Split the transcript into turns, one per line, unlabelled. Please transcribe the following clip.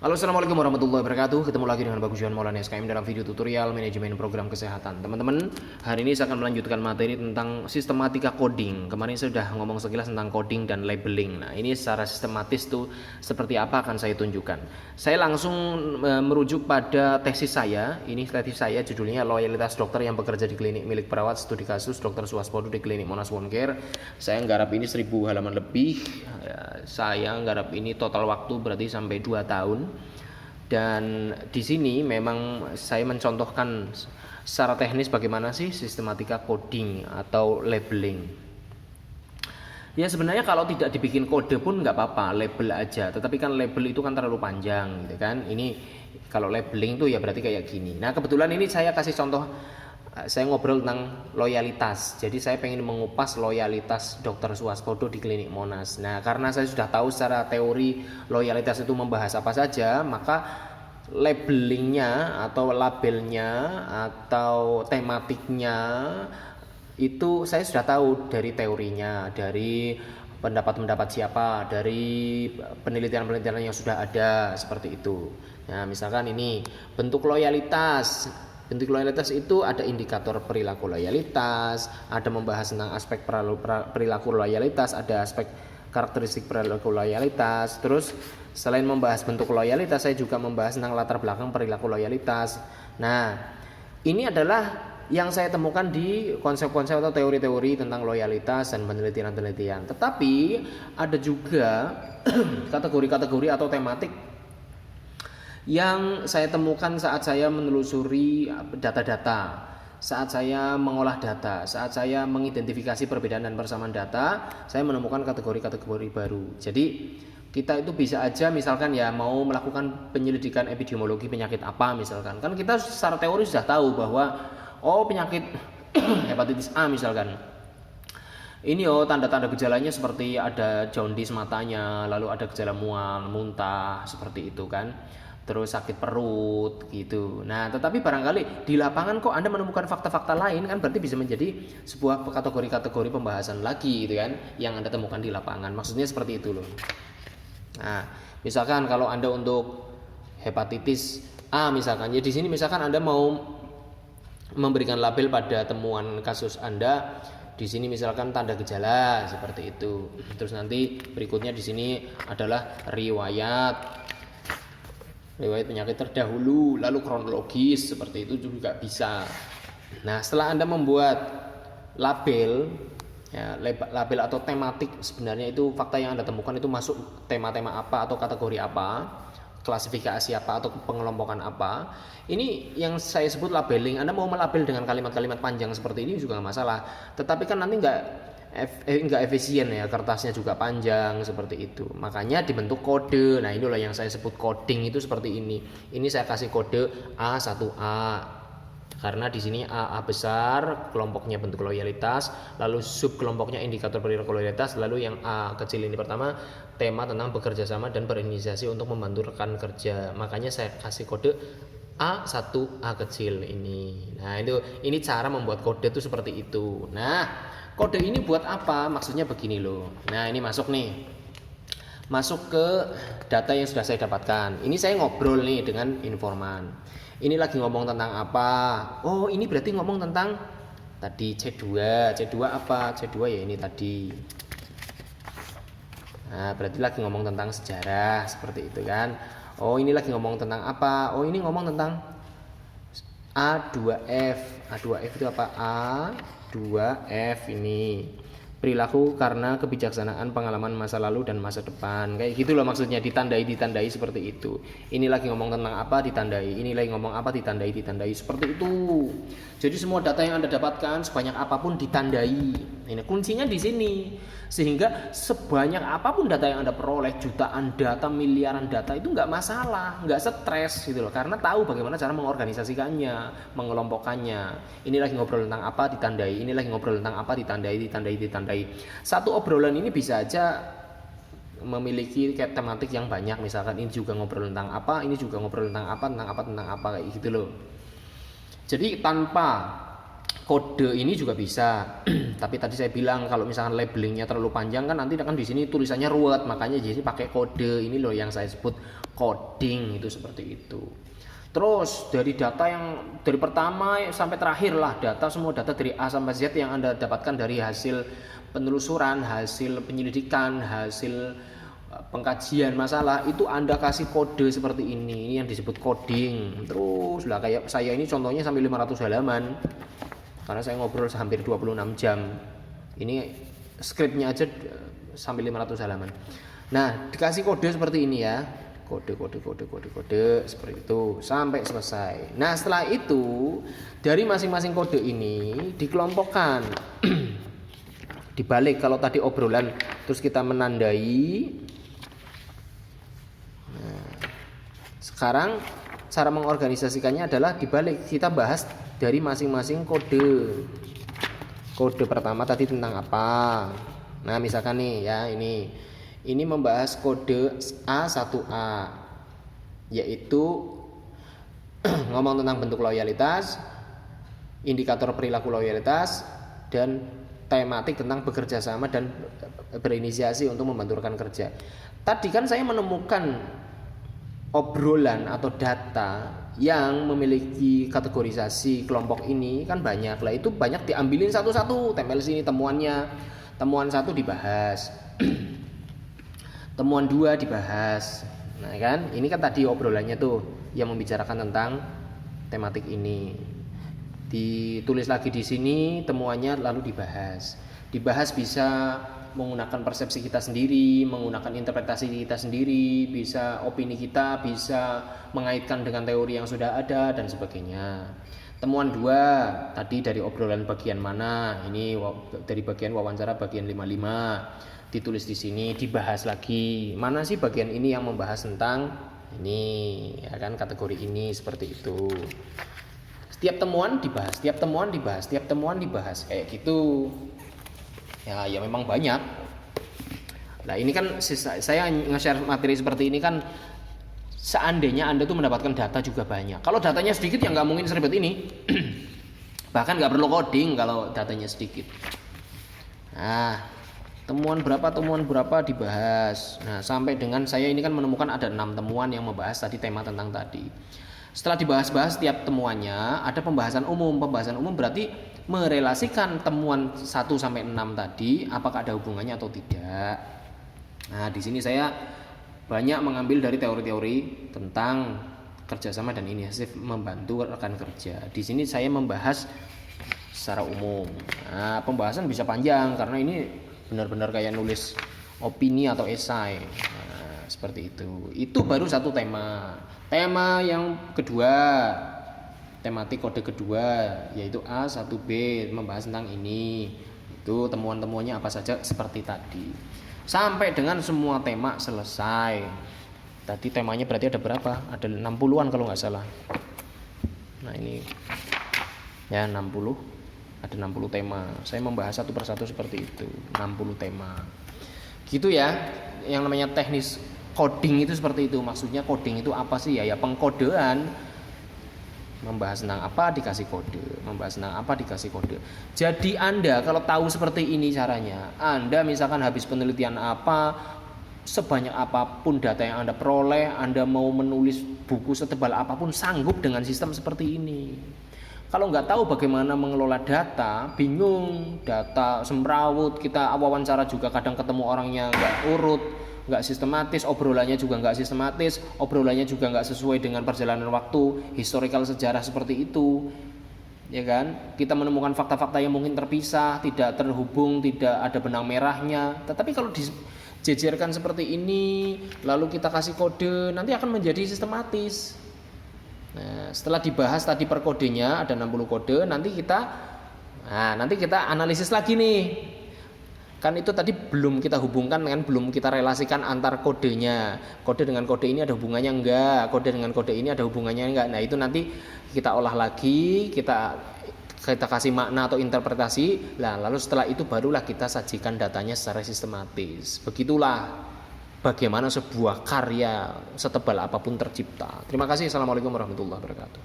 Halo, assalamualaikum warahmatullahi wabarakatuh. Ketemu lagi dengan Bagus Johan Maulana SKM dalam video tutorial manajemen program kesehatan. Teman-teman, hari ini saya akan melanjutkan materi tentang sistematika coding. Kemarin saya sudah ngomong sekilas tentang coding dan labeling. Nah, ini secara sistematis tuh seperti apa akan saya tunjukkan. Saya langsung merujuk pada tesis saya. Ini tesis saya judulnya Loyalitas Dokter yang Bekerja di Klinik Milik Perawat Studi Kasus Dr. Suwaspodo di Klinik Monas Woncare. Saya nggarap ini 1000 halaman lebih. Saya nggarap ini total waktu berarti sampai 2 tahun. Dan di sini memang saya mencontohkan secara teknis bagaimana sih sistematika coding atau labeling. Ya sebenarnya kalau tidak dibikin kode pun nggak apa-apa, label aja. Tetapi kan label itu kan terlalu panjang gitu kan. Ini kalau labeling tuh ya berarti kayak gini. Nah kebetulan ini saya kasih contoh, saya ngobrol tentang loyalitas. Jadi saya pengen mengupas loyalitas Dr. Suwaspodo di Klinik Monas. Nah, karena saya sudah tahu secara teori loyalitas itu membahas apa saja, maka labelingnya atau labelnya atau tematiknya itu saya sudah tahu dari teorinya, dari pendapat-pendapat siapa, dari penelitian-penelitian yang sudah ada seperti itu. Nah, misalkan ini bentuk loyalitas. Bentuk loyalitas itu ada indikator perilaku loyalitas, ada membahas tentang aspek perilaku loyalitas, ada aspek karakteristik perilaku loyalitas. Terus selain membahas bentuk loyalitas, saya juga membahas tentang latar belakang perilaku loyalitas. Nah, ini adalah yang saya temukan di konsep-konsep atau teori-teori tentang loyalitas dan penelitian-penelitian. Tetapi ada juga kategori-kategori atau tematik yang saya temukan saat saya menelusuri data-data, saat saya mengolah data, saat saya mengidentifikasi perbedaan dan persamaan data, saya menemukan kategori-kategori baru. Jadi kita itu bisa aja misalkan ya mau melakukan penyelidikan epidemiologi penyakit apa misalkan. Kan kita secara teori sudah tahu bahwa penyakit hepatitis A misalkan. Ini tanda-tanda gejalanya seperti ada jaundice matanya, lalu ada gejala mual, muntah, seperti itu kan. Terus sakit perut gitu. Nah, tetapi barangkali di lapangan kok Anda menemukan fakta-fakta lain, kan berarti bisa menjadi sebuah kategori-kategori pembahasan lagi gitu kan yang Anda temukan di lapangan. Maksudnya seperti itu loh. Nah, misalkan kalau Anda untuk hepatitis A misalkan, ya di sini misalkan Anda mau memberikan label pada temuan kasus Anda, di sini misalkan tanda gejala seperti itu. Terus nanti berikutnya di sini adalah riwayat penyakit terdahulu, lalu kronologis, seperti itu juga bisa. Nah, setelah Anda membuat label, ya, label atau tematik, sebenarnya itu fakta yang Anda temukan itu masuk tema-tema apa atau kategori apa, klasifikasi apa atau pengelompokan apa. Ini yang saya sebut labeling. Anda mau melabel dengan kalimat-kalimat panjang seperti ini juga nggak masalah. Tetapi kan nanti nggak efisien ya, kertasnya juga panjang seperti itu. Makanya dibentuk kode. Nah, inilah yang saya sebut coding itu seperti ini. Ini saya kasih kode A1A. Karena di sini A besar kelompoknya bentuk loyalitas, lalu sub kelompoknya indikator perilaku loyalitas, lalu yang A kecil ini pertama tema tentang bekerja sama dan berinisiasi untuk membantu rekan kerja. Makanya saya kasih kode A1A kecil ini. Nah, ini cara membuat kode itu seperti itu. Nah, kode ini buat apa? Maksudnya begini loh. Nah, ini masuk nih. Masuk ke data yang sudah saya dapatkan. Ini saya ngobrol nih dengan informan. Ini lagi ngomong tentang apa? Oh, ini berarti ngomong tentang tadi C2. C2 apa? C2 ya ini tadi. Nah, berarti lagi ngomong tentang sejarah seperti itu kan. Oh, ini lagi ngomong tentang apa? Oh, ini ngomong tentang A2F. A2F itu apa? A2F ini perilaku karena kebijaksanaan pengalaman masa lalu dan masa depan. Kayak gitu loh maksudnya, ditandai seperti itu. Ini lagi ngomong tentang apa, ditandai. Ini lagi ngomong apa, ditandai seperti itu. Jadi semua data yang Anda dapatkan sebanyak apapun ditandai. Ini kuncinya di sini. Sehingga sebanyak apapun data yang Anda peroleh, jutaan data, miliaran data itu nggak masalah, nggak stres gitu loh. Karena tahu bagaimana cara mengorganisasikannya, mengelompokkannya. Ini lagi ngobrol tentang apa, ditandai. Ini lagi ngobrol tentang apa, ditandai. Satu obrolan ini bisa aja memiliki kayak tematik yang banyak. Misalkan ini juga ngobrol tentang apa, ini juga ngobrol tentang apa kayak gitu loh. Jadi tanpa kode ini juga bisa. Tapi tadi saya bilang kalau misalkan labelingnya terlalu panjang kan nanti di sini tulisannya ruwet, makanya jadi pakai kode ini loh yang saya sebut coding itu seperti itu. Terus dari data yang dari pertama sampai terakhir lah, semua data dari A sampai Z yang Anda dapatkan dari hasil penelusuran, hasil penyelidikan, hasil pengkajian masalah itu Anda kasih kode seperti ini yang disebut coding. Terus lah kayak saya ini contohnya sampai 500 halaman karena saya ngobrol hampir 26 jam. Ini skripnya aja sampai 500 halaman. Nah, dikasih kode seperti ini ya. Kode seperti itu sampai selesai. Nah, setelah itu dari masing-masing kode ini dikelompokkan. Dibalik kalau tadi obrolan terus kita menandai. Nah, sekarang cara mengorganisasikannya adalah dibalik, kita bahas dari masing-masing kode. Kode pertama tadi tentang apa? Nah, misalkan nih ya, ini membahas kode A1A, yaitu ngomong tentang bentuk loyalitas, indikator perilaku loyalitas, dan tematik tentang bekerja sama dan berinisiasi untuk membantu rekan kerja. Tadi kan saya menemukan obrolan atau data yang memiliki kategorisasi kelompok ini kan banyak lah, itu banyak diambilin satu-satu, tempel sini temuannya. Temuan 1 dibahas. Temuan 2 dibahas. Nah kan, ini kan tadi obrolannya tuh yang membicarakan tentang tematik ini. Ditulis lagi di sini temuannya lalu dibahas. Dibahas bisa menggunakan persepsi kita sendiri, menggunakan interpretasi kita sendiri, bisa opini kita, bisa mengaitkan dengan teori yang sudah ada dan sebagainya. Temuan 2 tadi dari obrolan bagian mana? Ini dari bagian wawancara bagian 55. Ditulis di sini, dibahas lagi. Mana sih bagian ini yang membahas tentang ini, ya kan, kategori ini seperti itu. Setiap temuan dibahas, setiap temuan dibahas, setiap temuan dibahas kayak gitu. Ya memang banyak. Nah, ini kan saya nge-share materi seperti ini kan seandainya Anda tuh mendapatkan data juga banyak. Kalau datanya sedikit ya nggak mungkin seribet ini. Bahkan nggak perlu coding kalau datanya sedikit. Nah, temuan berapa dibahas. Nah, sampai dengan saya ini kan menemukan ada 6 temuan yang membahas tadi tema tentang tadi. Setelah dibahas-bahas setiap temuannya ada pembahasan umum. Pembahasan umum berarti merelasikan temuan 1 sampai 6 tadi apakah ada hubungannya atau tidak. Nah, di sini saya banyak mengambil dari teori-teori tentang kerjasama dan inisiatif membantu rekan kerja. Di sini saya membahas secara umum. Nah, pembahasan bisa panjang karena ini benar-benar kayak nulis opini atau esai. Nah, seperti itu. Itu baru satu tema. Tema yang kedua, tematik kode kedua yaitu A1B membahas tentang ini. Itu temuan-temuannya apa saja seperti tadi. Sampai dengan semua tema selesai. Tadi temanya berarti ada berapa? Ada 60-an kalau nggak salah. Nah, ini ya 60. Ada 60 tema. Saya membahas satu persatu seperti itu. 60 tema. Gitu ya. Yang namanya teknis coding itu seperti itu. Maksudnya coding itu apa sih ya? Ya pengkodean. Membahas tentang apa dikasih kode, membahas tentang apa dikasih kode. Jadi Anda kalau tahu seperti ini caranya, Anda misalkan habis penelitian apa, sebanyak apapun data yang Anda peroleh, Anda mau menulis buku setebal apapun sanggup dengan sistem seperti ini. Kalau nggak tahu bagaimana mengelola data, bingung, data semrawut, kita wawancara juga kadang ketemu orangnya nggak urut, nggak sistematis, obrolannya juga nggak sistematis, obrolannya juga nggak sesuai dengan perjalanan waktu, historical sejarah seperti itu, ya kan? Kita menemukan fakta-fakta yang mungkin terpisah, tidak terhubung, tidak ada benang merahnya. Tetapi kalau dijejerkan seperti ini, lalu kita kasih kode, nanti akan menjadi sistematis. Nah, setelah dibahas tadi per kodenya ada 60 kode, nanti kita analisis lagi nih. Kan itu tadi belum kita hubungkan kan, belum kita relasikan antar kodenya. Kode dengan kode ini ada hubungannya enggak? Kode dengan kode ini ada hubungannya enggak? Nah, itu nanti kita olah lagi, kita kasih makna atau interpretasi. Nah, lalu setelah itu barulah kita sajikan datanya secara sistematis. Begitulah bagaimana sebuah karya setebal apapun tercipta. Terima kasih. Assalamualaikum warahmatullahi wabarakatuh.